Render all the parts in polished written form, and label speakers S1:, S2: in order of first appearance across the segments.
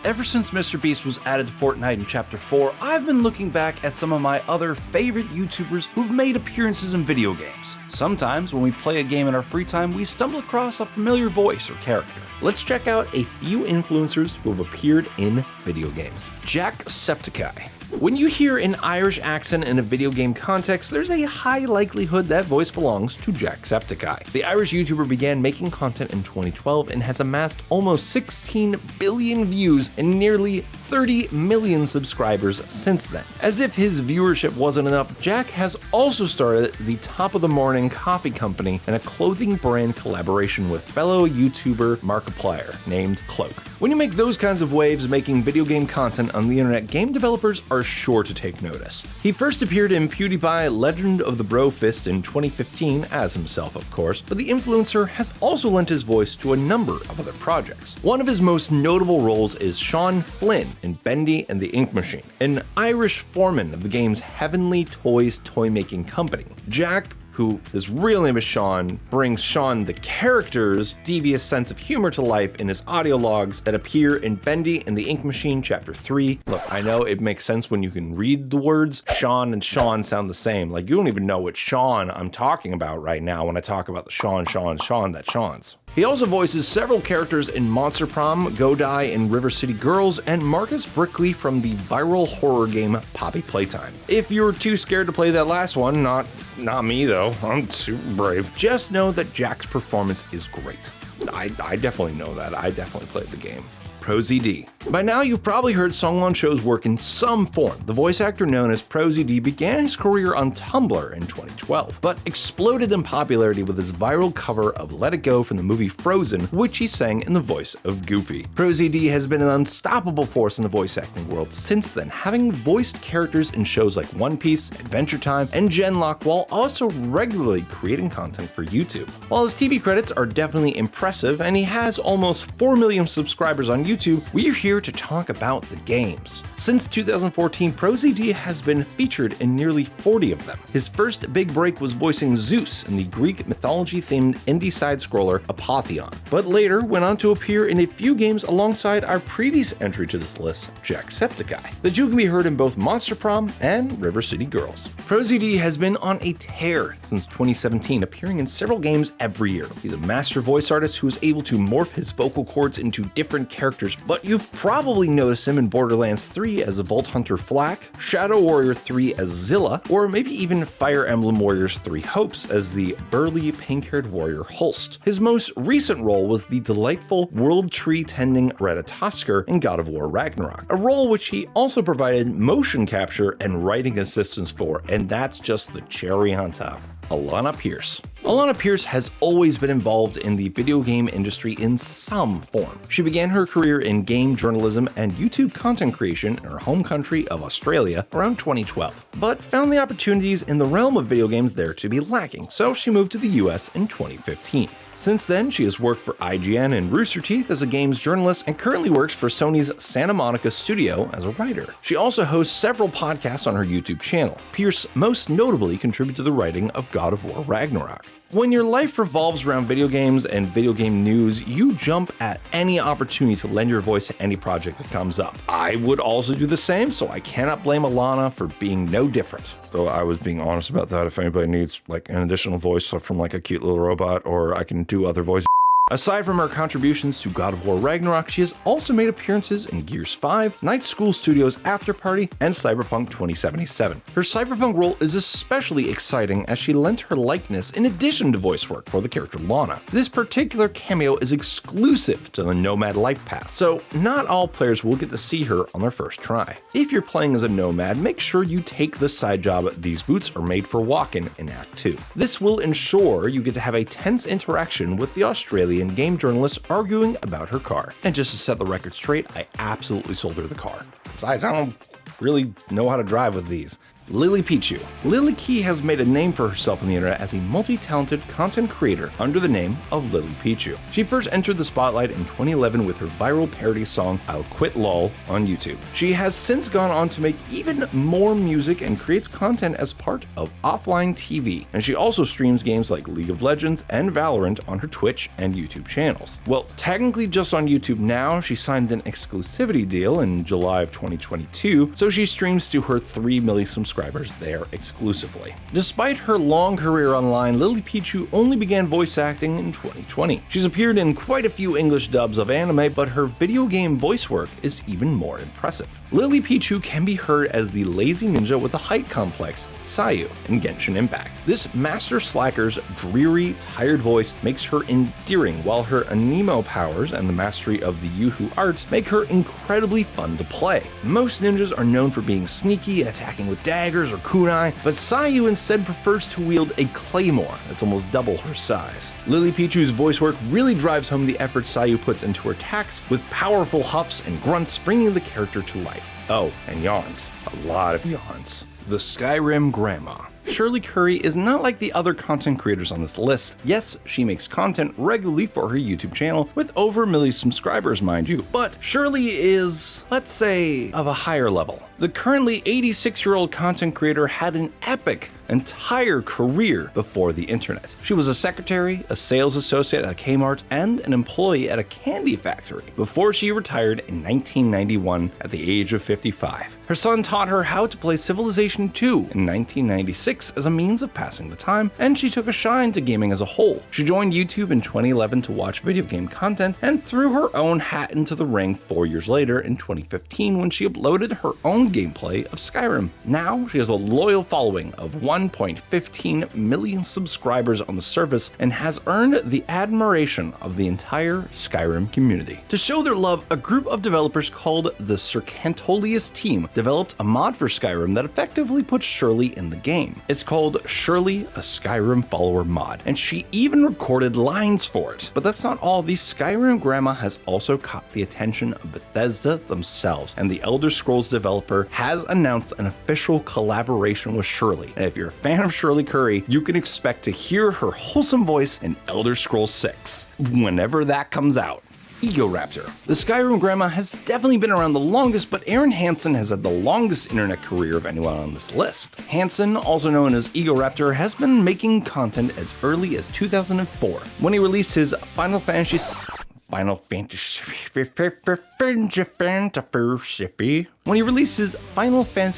S1: Ever since MrBeast was added to Fortnite in Chapter 4, I've been looking back at some of my other favorite YouTubers who've made appearances in video games. Sometimes when we play a game in our free time, we stumble across a familiar voice or character.
S2: Let's check out a few influencers who have appeared in video games. Jacksepticeye. When you hear an Irish accent in a video game context, there's a high likelihood that voice belongs to Jacksepticeye. The Irish YouTuber began making content in 2012 and has amassed almost 16 billion views and nearly 30 million subscribers since then. As if his viewership wasn't enough, Jack has also started the Top of the Morning coffee company and a clothing brand collaboration with fellow YouTuber Markiplier named Cloak. When you make those kinds of waves making video game content on the internet, game developers are sure to take notice. He first appeared in PewDiePie Legend of the Bro Fist in 2015 as himself, of course, but the influencer has also lent his voice to a number of other projects. One of his most notable roles is Sean Flynn in Bendy and the Ink Machine, an Irish foreman of the game's Heavenly Toys toy-making company. Jack, who his real name is Sean, brings Sean the character's devious sense of humor to life in his audio logs that appear in Bendy and the Ink Machine Chapter 3. Look, I know it makes sense when you can read the words. Sean and Sean sound the same. Like, you don't even know what Sean I'm talking about right now when I talk about the Sean that Sean's. He also voices several characters in Monster Prom, Godai in River City Girls, and Marcus Brickley from the viral horror game Poppy Playtime. If you're too scared to play that last one, not me though, I'm super brave, just know that Jack's performance is great. I definitely know that. I definitely played the game. ProZD. By now, you've probably heard Songwon Cho's work in some form. The voice actor known as ProZD began his career on Tumblr in 2012, but exploded in popularity with his viral cover of Let It Go from the movie Frozen, which he sang in the voice of Goofy. ProZD has been an unstoppable force in the voice acting world since then, having voiced characters in shows like One Piece, Adventure Time, and Genlock, while also regularly creating content for YouTube. While his TV credits are definitely impressive, and he has almost 4 million subscribers on YouTube, we're here to talk about the games. Since 2014, ProZD has been featured in nearly 40 of them. His first big break was voicing Zeus in the Greek mythology-themed indie side-scroller Apotheon, but later went on to appear in a few games alongside our previous entry to this list, Jacksepticeye. The two can be heard in both Monster Prom and River City Girls. ProZD has been on a tear since 2017, appearing in several games every year. He's a master voice artist who is able to morph his vocal cords into different characters, but you've probably noticed him in Borderlands 3 as a Vault Hunter Flak, Shadow Warrior 3 as Zilla, or maybe even Fire Emblem Warriors 3 Hopes as the burly pink-haired warrior Holst. His most recent role was the delightful World Tree Tending Ratatoskr in God of War Ragnarok, a role which he also provided motion capture and writing assistance for, and that's just the cherry on top. Alanah Pearce. Alanah Pearce has always been involved in the video game industry in some form. She began her career in game journalism and YouTube content creation in her home country of Australia around 2012, but found the opportunities in the realm of video games there to be lacking, so she moved to the US in 2015. Since then, she has worked for IGN and Rooster Teeth as a games journalist and currently works for Sony's Santa Monica studio as a writer. She also hosts several podcasts on her YouTube channel. Pearce most notably contributed to the writing of God of War Ragnarok. When your life revolves around video games and video game news, you jump at any opportunity to lend your voice to any project that comes up. I would also do the same, so I cannot blame Alanah for being no different. Though I was being honest about that. If anybody needs like an additional voice from like a cute little robot, or I can do other voices. Aside from her contributions to God of War Ragnarok, she has also made appearances in Gears 5, Night School Studios After Party, and Cyberpunk 2077. Her Cyberpunk role is especially exciting as she lent her likeness in addition to voice work for the character Lana. This particular cameo is exclusive to the Nomad Life Path, so not all players will get to see her on their first try. If you're playing as a Nomad, make sure you take the side job These Boots Are Made for Walkin' in Act 2. This will ensure you get to have a tense interaction with the Australian game journalist arguing about her car. And just to set the record straight, I absolutely sold her the car. Besides, I don't really know how to drive with these. LilyPichu. LilyKey has made a name for herself on the internet as a multi-talented content creator under the name of LilyPichu. She first entered the spotlight in 2011 with her viral parody song I'll Quit LOL on YouTube. She has since gone on to make even more music and creates content as part of offline TV, and she also streams games like League of Legends and Valorant on her Twitch and YouTube channels. Well, technically just on YouTube now. She signed an exclusivity deal in July of 2022, so she streams to her 3 million subscribers there exclusively. Despite her long career online, LilyPichu only began voice acting in 2020. She's appeared in quite a few English dubs of anime, but her video game voice work is even more impressive. LilyPichu can be heard as the lazy ninja with a height complex, Sayu, in Genshin Impact. This master slacker's dreary, tired voice makes her endearing, while her anemo powers and the mastery of the Yuhu arts make her incredibly fun to play. Most ninjas are known for being sneaky, attacking with daggers or kunai, but Sayu instead prefers to wield a claymore that's almost double her size. LilyPichu's voice work really drives home the effort Sayu puts into her attacks, with powerful huffs and grunts bringing the character to life. Oh, and yawns. A lot of yawns. The Skyrim Grandma. Shirley Curry is not like the other content creators on this list. Yes, she makes content regularly for her YouTube channel with over 1 million subscribers, mind you, but Shirley is, let's say, of a higher level. The currently 86-year-old content creator had an epic entire career before the internet. She was a secretary, a sales associate at Kmart, and an employee at a candy factory before she retired in 1991 at the age of 55. Her son taught her how to play Civilization II in 1996 as a means of passing the time, and she took a shine to gaming as a whole. She joined YouTube in 2011 to watch video game content and threw her own hat into the ring 4 years later in 2015 when she uploaded her own gameplay of Skyrim. Now she has a loyal following of 1.15 million subscribers on the service and has earned the admiration of the entire Skyrim community. To show their love, a group of developers called the Circantolius team developed a mod for Skyrim that effectively puts Shirley in the game. It's called Shirley, a Skyrim follower mod, and she even recorded lines for it. But that's not all. The Skyrim Grandma has also caught the attention of Bethesda themselves, and the Elder Scrolls developer has announced an official collaboration with Shirley. And if you're a fan of Shirley Curry, you can expect to hear her wholesome voice in Elder Scrolls 6 whenever that comes out. Egoraptor. The Skyrim Grandma has definitely been around the longest, but Arin Hanson has had the longest internet career of anyone on this list. Hanson, also known as Egoraptor, has been making content as early as 2004, when he released his Final Fantasy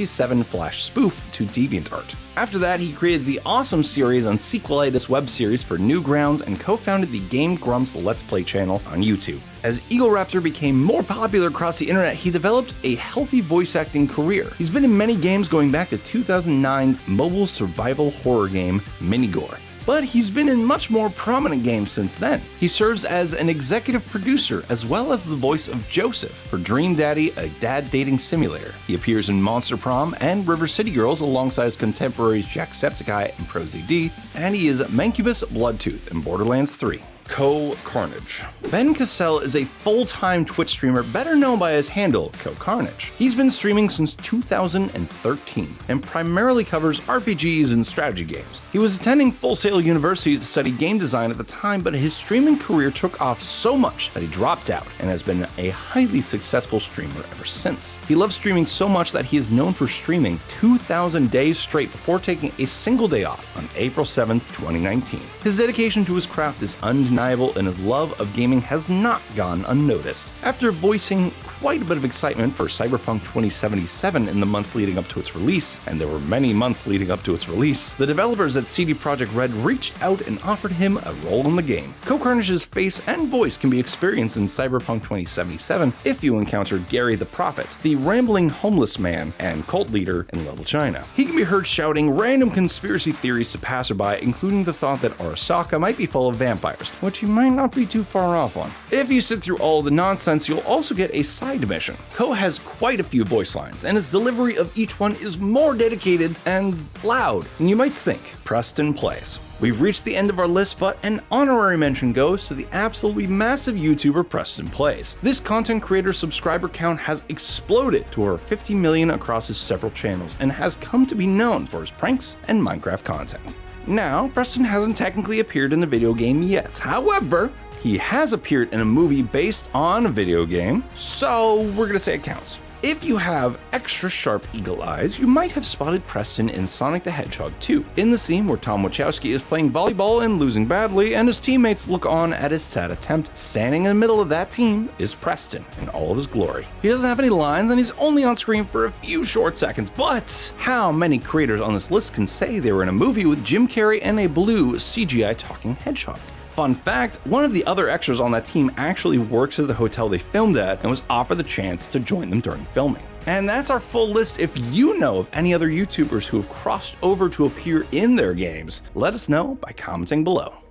S2: VII Flash spoof to DeviantArt. After that, he created the awesome series on Sequelitis web series for Newgrounds and co-founded the Game Grumps Let's Play channel on YouTube. As Egoraptor became more popular across the internet, he developed a healthy voice acting career. He's been in many games going back to 2009's mobile survival horror game Minigore, but he's been in much more prominent games since then. He serves as an executive producer as well as the voice of Joseph for Dream Daddy, a dad dating simulator. He appears in Monster Prom and River City Girls alongside his contemporaries Jacksepticeye and ProZD, and he is Mancubus Bloodtooth in Borderlands 3. CohhCarnage. Ben Cassell is a full-time Twitch streamer better known by his handle, CohhCarnage. He's been streaming since 2013 and primarily covers RPGs and strategy games. He was attending Full Sail University to study game design at the time, but his streaming career took off so much that he dropped out and has been a highly successful streamer ever since. He loves streaming so much that he is known for streaming 2,000 days straight before taking a single day off on April 7th, 2019. His dedication to his craft is undeniable, and his love of gaming has not gone unnoticed. After voicing quite a bit of excitement for Cyberpunk 2077 in the months leading up to its release, and there were many months leading up to its release, the developers at CD Projekt Red reached out and offered him a role in the game. CohhCarnage's face and voice can be experienced in Cyberpunk 2077 if you encounter Gary the Prophet, the rambling homeless man and cult leader in Level China. He can be heard shouting random conspiracy theories to passerby, including the thought that Arasaka might be full of vampires,
S1: which you might not be too far off on. If you sit through all the nonsense, you'll also get a side mission. Coh has quite a few voice lines, and his delivery of each one is more dedicated and loud than you might think. PrestonPlayz. We've reached the end of our list, but an honorary mention goes to the absolutely massive YouTuber PrestonPlayz. This content creator's subscriber count has exploded to over 50 million across his several channels and has come to be known for his pranks and Minecraft content. Now, Preston hasn't technically appeared in a video game yet. However, he has appeared in a movie based on a video game, so we're gonna say it counts. If you have extra sharp eagle eyes, you might have spotted Preston in Sonic the Hedgehog 2, in the scene where Tom Wachowski is playing volleyball and losing badly, and his teammates look on at his sad attempt. Standing in the middle of that team is Preston in all of his glory. He doesn't have any lines, and he's only on screen for a few short seconds, but how many creators on this list can say they were in a movie with Jim Carrey and a blue CGI talking hedgehog? Fun fact, one of the other extras on that team actually works at the hotel they filmed at and was offered the chance to join them during filming. And that's our full list. If you know of any other YouTubers who have crossed over to appear in their games, let us know by commenting below.